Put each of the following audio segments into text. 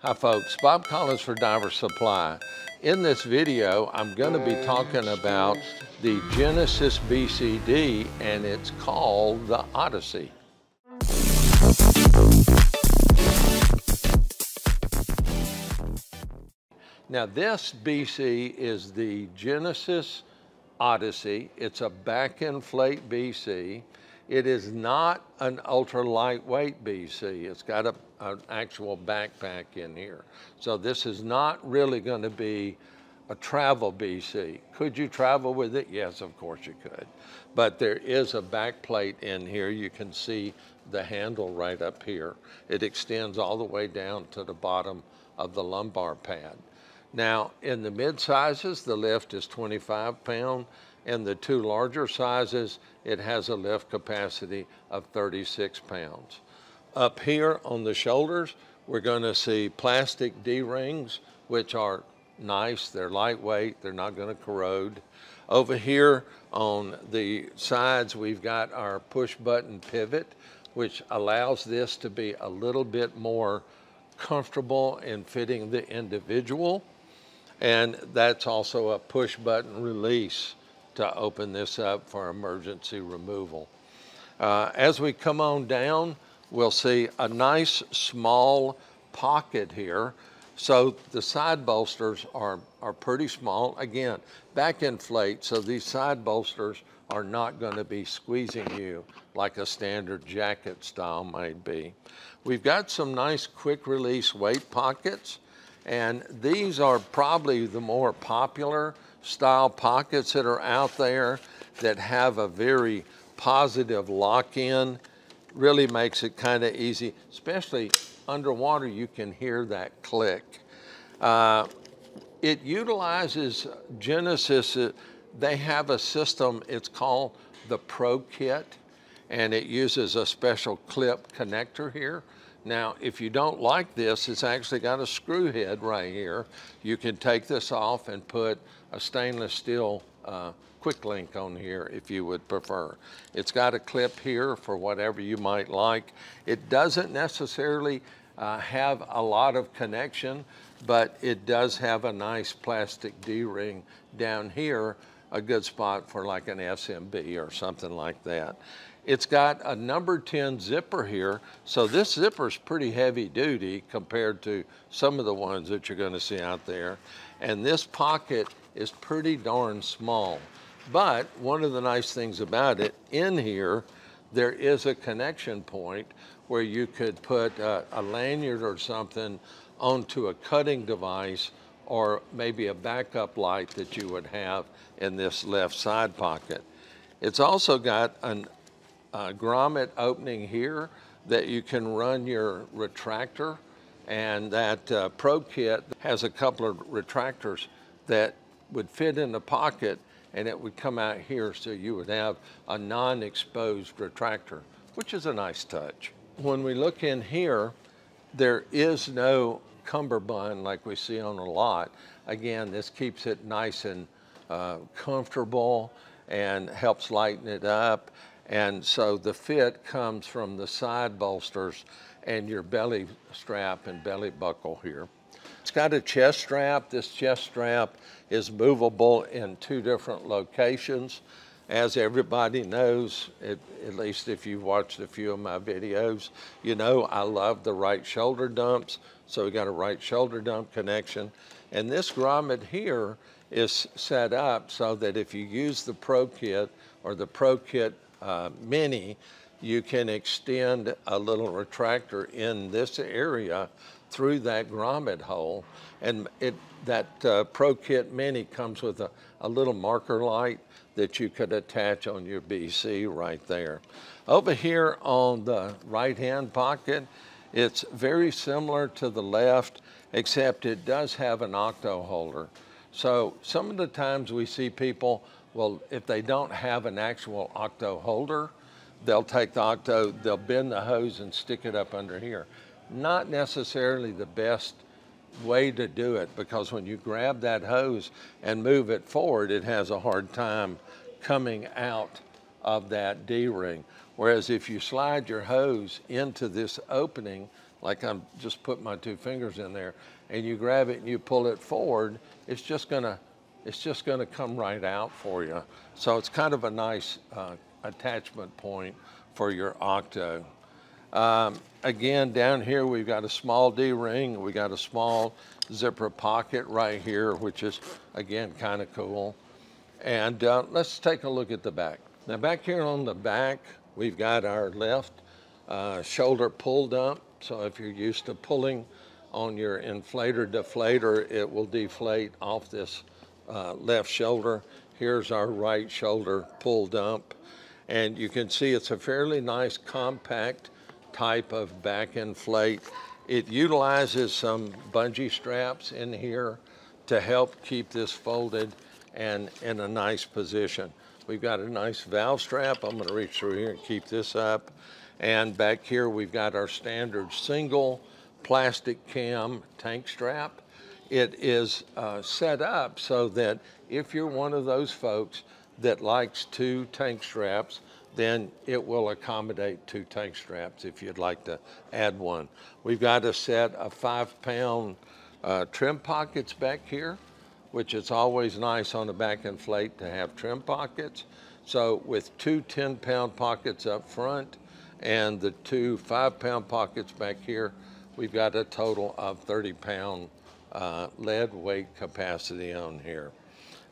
Hi folks, Bob Collins for Diver Supply. In this video, I'm going to be talking about the Genesis BCD, and it's called the Odyssey. Now this BC is the Genesis Odyssey. It's a Back Inflate BC. It is not an ultra lightweight BC. It's got an actual backpack in here. So this is not really going to be a travel BC. Could you travel with it? Yes, of course you could. But there is a back plate in here. You can see the handle right up here. It extends all the way down to the bottom of the lumbar pad. Now, in the mid sizes, the lift is 25 pounds. In the two larger sizes, it has a lift capacity of 36 pounds. Up here on the shoulders, we're going to see plastic D-rings, which are nice. They're lightweight. They're not going to corrode. Over here on the sides, we've got our push button pivot, which allows this to be a little bit more comfortable in fitting the individual. And that's also a push button release to open this up for emergency removal. As we come on down, we'll see a nice small pocket here. So the side bolsters are pretty small. Again, back inflate, so these side bolsters are not going to be squeezing you like a standard jacket style might be. We've got some nice quick release weight pockets, and these are probably the more popular style pockets that are out there that have a very positive lock-in. Really makes it kind of easy, especially underwater. You can hear that click. It utilizes Genesis. They have a system, it's called the Pro Kit, and it uses a special clip connector here. Now, if you don't like this, it's actually got a screw head right here. You can take this off and put a stainless steel quick link on here if you would prefer. It's got a clip here for whatever you might like. It doesn't necessarily have a lot of connection, but it does have a nice plastic D-ring down here, a good spot for like an SMB or something like that. It's got a number 10 zipper here, so this zipper is pretty heavy duty compared to some of the ones that you're going to see out there. And this pocket is pretty darn small. But one of the nice things about it, in here, there is a connection point where you could put a lanyard or something onto a cutting device, or maybe a backup light that you would have in this left side pocket. It's also got a grommet opening here that you can run your retractor, and that Pro Kit has a couple of retractors that would fit in the pocket, and it would come out here, so you would have a non-exposed retractor, which is a nice touch. When we look in here, there is no cummerbund like we see on a lot. Again, this keeps it nice and comfortable and helps lighten it up. And so the fit comes from the side bolsters and your belly strap and belly buckle here. It's got a chest strap. This chest strap is movable in two different locations. As everybody knows, at least if you've watched a few of my videos, you know I love the right shoulder dumps. So we got a right shoulder dump connection. And this grommet here is set up so that if you use the Pro Kit or the Pro Kit Mini, you can extend a little retractor in this area through that grommet hole. And that Pro Kit Mini comes with a little marker light that you could attach on your BC right there. Over here on the right-hand pocket, it's very similar to the left, except it does have an octo holder. So some of the times we see people, well, if they don't have an actual octo holder, they'll take the octo, they'll bend the hose and stick it up under here. Not necessarily the best way to do it, because when you grab that hose and move it forward, it has a hard time coming out of that D-ring. Whereas if you slide your hose into this opening like I'm just putting my 2 fingers in there, and you grab it and you pull it forward, it's just gonna come right out for you. So it's kind of a nice attachment point for your octo. Again, down here we've got a small D-ring, we got a small zipper pocket right here, which is again kind of cool. And let's take a look at the back. Now back here on the back, we've got our left shoulder pull dump. So if you're used to pulling on your inflator deflator, it will deflate off this left shoulder. Here's our right shoulder pull dump. And you can see it's a fairly nice compact type of back inflate. It utilizes some bungee straps in here to help keep this folded and in a nice position. We've got a nice valve strap. I'm gonna reach through here and keep this up. And back here, we've got our standard single plastic cam tank strap. It is set up so that if you're one of those folks that likes 2 tank straps, then it will accommodate 2 tank straps if you'd like to add one. We've got a set of 5-pound trim pockets back here, which is always nice on a back inflate to have trim pockets. So with 2 10-pound pockets up front and the 2 5-pound pockets back here, we've got a total of 30-pound lead weight capacity on here.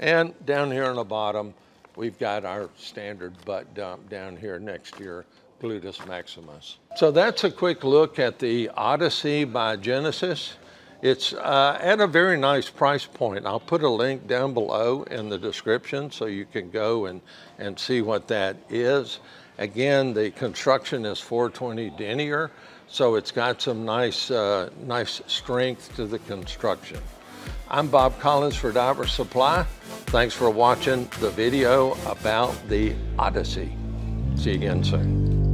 And down here on the bottom, we've got our standard butt dump down here next to your gluteus maximus. So that's a quick look at the Odyssey by Genesis. It's at a very nice price point. I'll put a link down below in the description so you can go and see what that is. Again, the construction is 420 denier, so it's got some nice, nice strength to the construction. I'm Bob Collins for Diver Supply. Thanks for watching the video about the Odyssey. See you again soon.